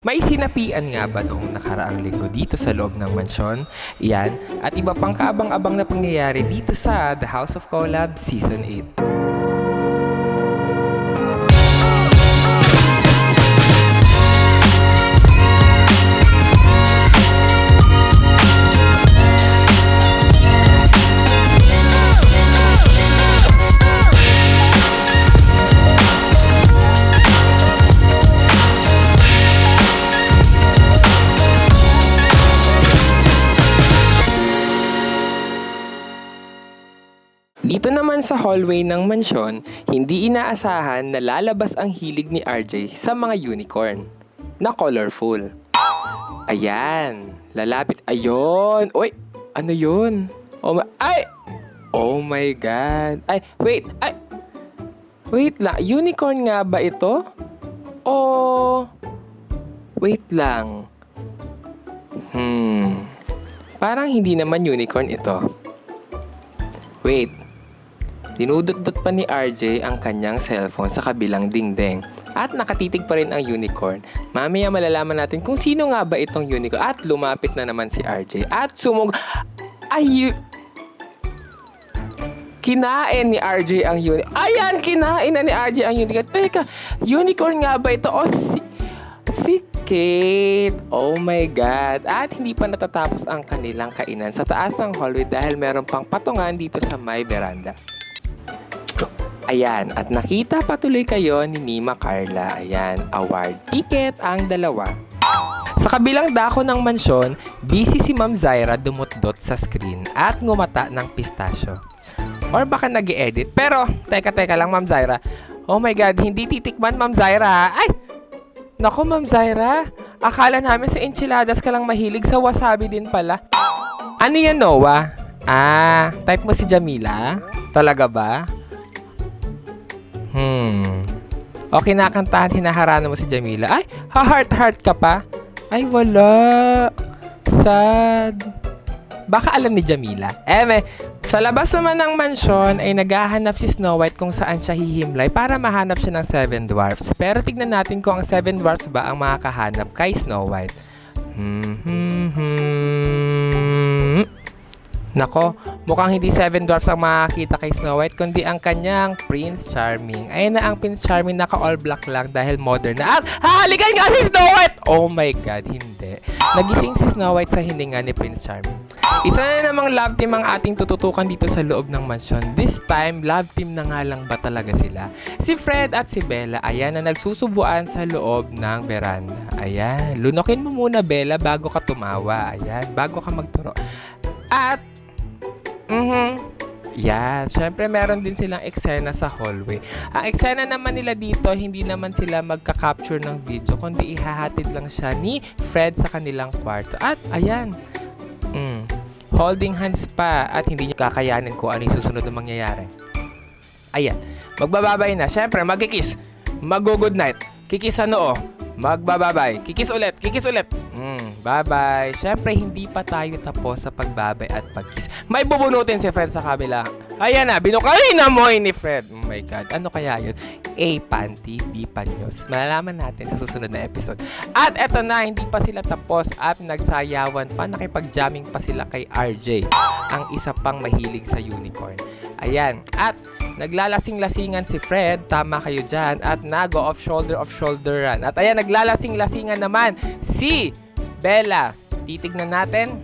May sinapian nga ba noong nakaraang linggo dito sa loob ng mansyon? Iyan at iba pang kaabang-abang na pangyayari dito sa The House of Collab Season 8. Dito naman sa hallway ng mansyon, hindi inaasahan na lalabas ang hilig ni RJ sa mga unicorn na colorful. Ayan, lalapit. Ayun! Uy, ano yun? Ay! Oh my God! Ay, wait! Ay! Wait lang, unicorn nga ba ito? Oh! Wait lang. Parang hindi naman unicorn ito. Wait. Dinudot-dot pa ni RJ ang kanyang cellphone sa kabilang dingding. At nakatitig pa rin ang unicorn. Mamaya malalaman natin kung sino nga ba itong unicorn. At lumapit na naman si RJ. At kinain ni RJ ang unicorn. Ayan! Kinain na ni RJ ang unicorn. Teka, unicorn nga ba ito? O si Kate. Oh my God. At hindi pa natatapos ang kanilang kainan sa taas ng hallway dahil meron pang patungan dito sa may veranda. Ayan, at nakita patuloy kayo ni Mima Carla. Ayan, award ticket ang dalawa. Sa kabilang dako ng mansyon, busy si Ma'am Zaira dumutdot sa screen at ngumata ng pistachio. Or baka nag-i-edit. Pero, teka lang Ma'am Zaira. Oh my God, hindi titikman Ma'am Zaira. Ay! Naku Ma'am Zaira, akala namin sa enchiladas ka lang mahilig, sa wasabi din pala. Ano yan Noah? Type mo si Jamila? Talaga ba? O kinakantahan, hinaharana mo si Jamila. Ay, ha-heart-heart ka pa? Ay, wala. Sad. Baka alam ni Jamila. Sa labas naman ng mansyon ay naghahanap si Snow White kung saan siya hihimlay para mahanap siya ng 7 dwarfs. Pero tignan natin kung ang 7 dwarfs ba ang makakahanap kay Snow White. Nako, mukhang hindi 7 dwarfs ang makakita kay Snow White kundi ang kanyang Prince Charming. Ayun na ang Prince Charming, naka all black lang dahil modern na. At hahalikan nga si Snow White! Oh my God, hindi. Nagising si Snow White sa hininga ni Prince Charming. Isa na namang love team ang ating tututukan dito sa loob ng mansyon. This time, love team na nga lang ba talaga sila? Si Fred at si Bella, ayan na nagsusubuan sa loob ng veranda. Ayan, lunokin mo muna Bella bago ka tumawa. Ayan, bago ka magturo. At syempre meron din silang eksena sa hallway. Ang eksena naman nila dito, hindi naman sila magka-capture ng video, kundi ihahatid lang siya ni Fred sa kanilang kwarto. At ayan, holding hands pa at hindi niya kakayanin kung ano yung susunod na mangyayari. Ayan, magbababay na. Syempre, magkikiss. Mag-good night. Kikis sa noo. Magbababay. Kikis ulit. Bye-bye. Syempre, hindi pa tayo tapos sa pagbabay at pagkiss. May bubunutin si Fred sa kabila. Ayan na, binukay na mo ni Fred. Oh my God, ano kaya yun? A, panty, B, panyos. Malalaman natin sa susunod na episode. At eto na, hindi pa sila tapos at nagsayawan pa, nakipag-jamming pa sila kay RJ, ang isa pang mahilig sa unicorn. Ayan, at naglalasing-lasingan si Fred, tama kayo dyan, at nag-go off-shoulderan. At ayan, naglalasing-lasingan naman si Bella. Titignan natin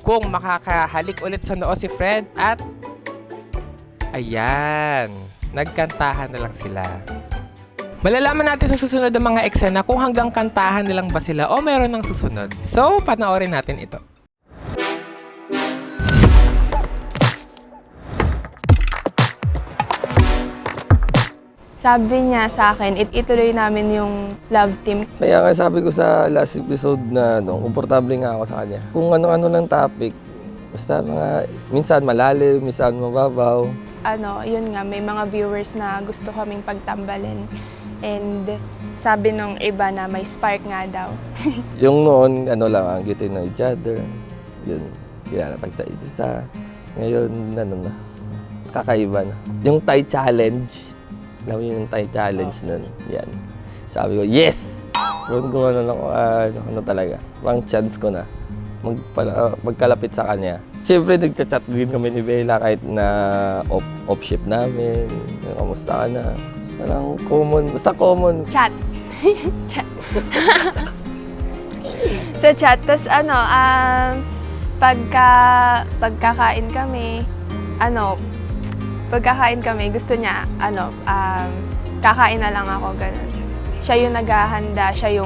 kung makakahalik ulit sa noo si Fred at ayan, nagkantahan na lang sila. Malalaman natin sa susunod ng mga eksena kung hanggang kantahan na lang ba sila o meron ng susunod. So, panoorin natin ito. Sabi niya sa akin, ituloy namin yung love team. Kaya nga sabi ko sa last episode na komportable nga ako sa kanya. Kung ano-ano lang topic, basta mga, minsan malalim, minsan mababaw. Yun nga, may mga viewers na gusto kaming pagtambalin. And sabi nung iba na may spark nga daw. Yung noon, lang, getting to know each other. Yun, ginanapag sa isa. Ngayon, na, kakaiba na. Yung Thai challenge. Alam mo yung Thai challenge nun. Yan. Sabi ko, yes! Ron ko ano talaga, parang chance ko na magkalapit sa kanya. Siyempre, nagchat-chat din kami ni Bella kahit na off shift namin. Kamusta ka na? Parang common, basta common. Chat. Chat. Sa chat, tas pagkakain kami, gusto niya, kakain na lang ako, ganun. Siya yung naghahanda, siya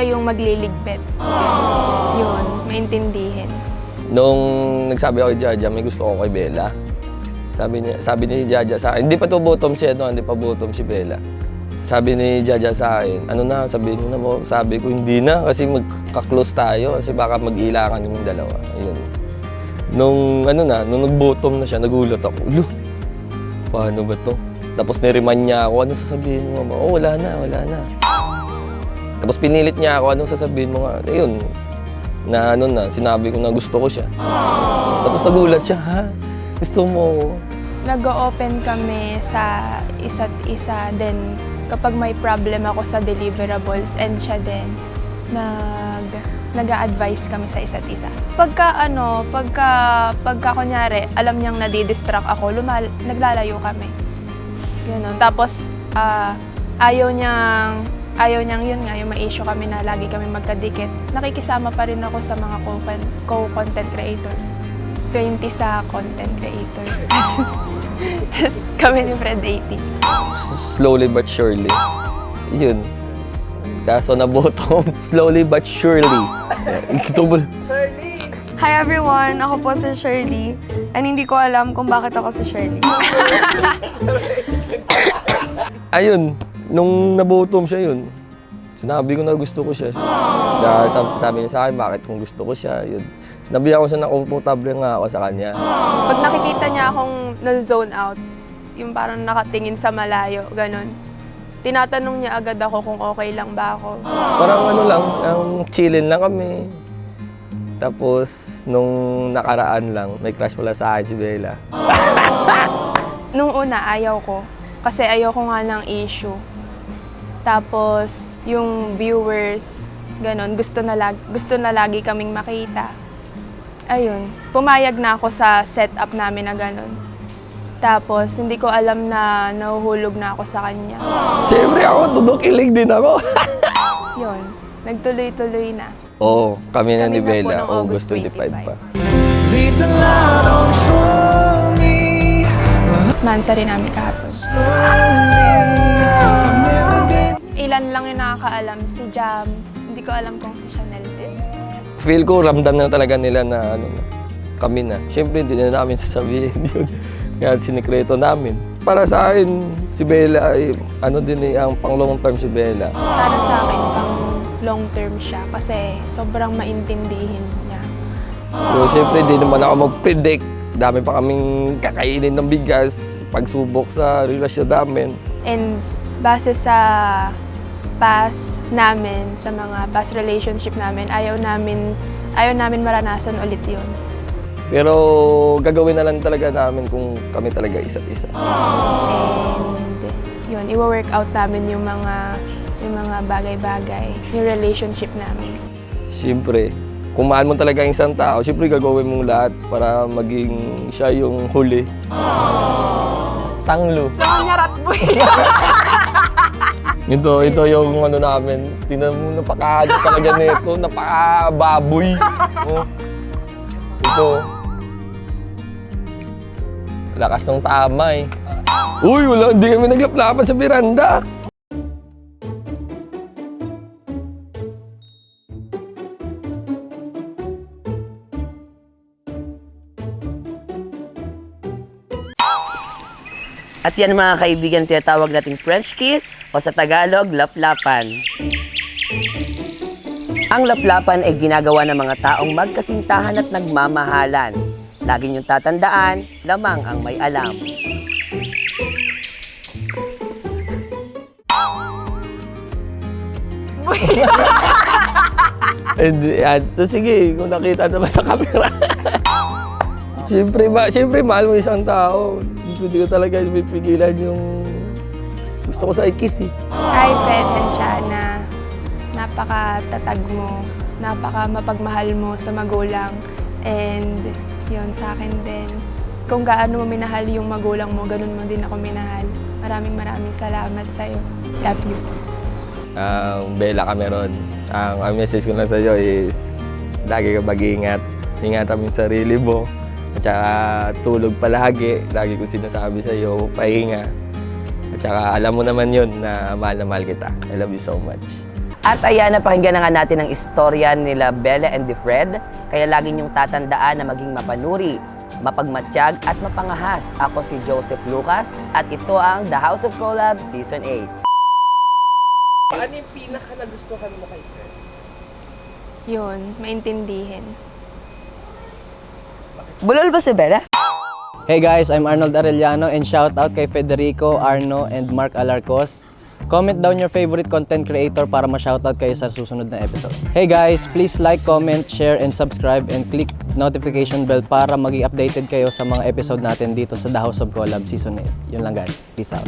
yung magliligpit. Yun, maintindihin. Nung nagsabi ako kay Jaja, may gusto ko kay Bella. Sabi ni Jaja sa akin, hindi pa to bottom si hindi pa bottom si Bella. Sabi ni Jaja sa akin, ano na, sabihin mo na mo. Sabi ko, hindi na, kasi magka-close tayo, kasi baka mag-ilangan yung dalawa. Ayun. Nung nag-bottom na siya, nagulat ako. Ulo, paano ba to? Tapos niremind niya ako, ano sasabihin mo? Oh, wala na. Tapos pinilit niya ako, anong sasabihin mo nga? Ayun, sinabi ko na gusto ko siya. Tapos nagulat siya, ha? Gusto mo? Nag-open kami sa isa't isa din kapag may problem ako sa deliverables, and siya din nag-a-advise kami sa isa't isa. Pagka kunyari, alam niyang nadidistract ako, naglalayo kami. Ganun. Tapos, ayaw niyang yun nga, yung ma-issue kami na lagi kami magkadikit. Nakikisama pa rin ako sa mga co-content creators. 20 sa content creators. Tapos kami ni Fred 80. Slowly but surely. Yun. Kaso na bottom, slowly but surely. Hi everyone! Ako po si Shirley. And hindi ko alam kung bakit ako si Shirley. Ayun, nung nabottom siya yun, sinabi ko na gusto ko siya. Sabi niya sa akin, bakit kung gusto ko siya, yun. Sinabi ako siya na komportable nga ako sa kanya. Pag nakikita niya akong na-zone out, yung parang nakatingin sa malayo, ganun. Tinatanong niya agad ako kung okay lang ba ako. Parang chillin lang kami. Tapos, nung nakaraan lang, may crush pala sa akin si Bella. Nung una, ayaw ko. Kasi ayaw ko nga ng issue. Tapos, yung viewers, ganun, gusto na lagi kaming makita. Ayun, pumayag na ako sa setup namin na ganun. Tapos, hindi ko alam na nahuhulog na ako sa kanya. Siyempre ako, tudukilig din ako. Yun, nagtuloy-tuloy na. Oo, kami na ni Kami na po Bella, ng August August 25 pa. Leave the light on for me. Mansa rin namin kahapon. I've never been. Ilan lang yung nakakaalam, si Jam. Hindi ko alam kung si Chanel din. Feel ko, ramdam na talaga nila na kami na. Siyempre, hindi na namin sasabihin yun. Kaya sinikreto namin. Para sa akin, si Bella, ang pang long term si Bella. Para sa akin, pang long term siya kasi sobrang maintindihin niya. So, siyempre, di naman ako mag-predict. Dami pa kaming kakainin ng bigas, pagsubok sa relasyon namin. And base sa past namin, sa mga past relationship namin, ayaw namin maranasan ulit yun. Pero gagawin na lang talaga namin kung kami talaga isa't isa. And yun, i-work out namin yung mga bagay-bagay, yung relationship namin. Siyempre, kung mahal mo talaga yung isang tao, siyempre gagawin mong lahat para maging siya yung huli. Tanglo. Nanganyarat boy! Ito yung namin. Tinan mo, napaka talaga nito, napaka-baboy. Oh. Ito. Lakas ng tama eh. Uy, hindi kami naglaplapan sa veranda. At yan mga kaibigan, tinatawag nating French kiss o sa Tagalog, laplapan. Ang laplapan ay ginagawa ng mga taong magkasintahan at nagmamahalan. Lagi niyong tatandaan, lamang ang may alam. So sige, kung nakita naman sa camera. Siyempre, mahal mo isang tao. Hindi ko talaga pipigilan yung gusto ko sa i-kiss eh. Hi, Fred and Shana. napakatatag mo, napaka mapagmahal mo sa magulang. And yun, sa akin din. Kung gaano mo minahal yung magulang mo, ganun mo din ako minahal. Maraming salamat sa'yo. Love you. Bella Cameron, ang message ko na sa iyo is lagi ka mag-iingat. Ingatan mo yung sarili mo. At saka tulog palagi. Lagi ko sinasabi sa iyo, pahinga. At saka alam mo naman yun na mahal kita. I love you so much. At ayan, napakinggan na nga natin ang istorya nila Bella and Fred. Kaya lagi niyong tatandaan na maging mapanuri, mapagmatsyag at mapangahas. Ako si Joseph Lucas at ito ang The House of Collab Season 8. Ano yung pinaka nagustuhan mo kay Fred? Yun, maintindihin. Bulol ba si Bella? Hey guys, I'm Arnold Arellano and shout out kay Federico, Arno, and Mark Alarcos. Comment down your favorite content creator para ma-shoutout kayo sa susunod na episode. Hey guys, please like, comment, share, and subscribe and click notification bell para maging updated kayo sa mga episode natin dito sa The House of Collab Season 8. Yun lang guys. Peace out.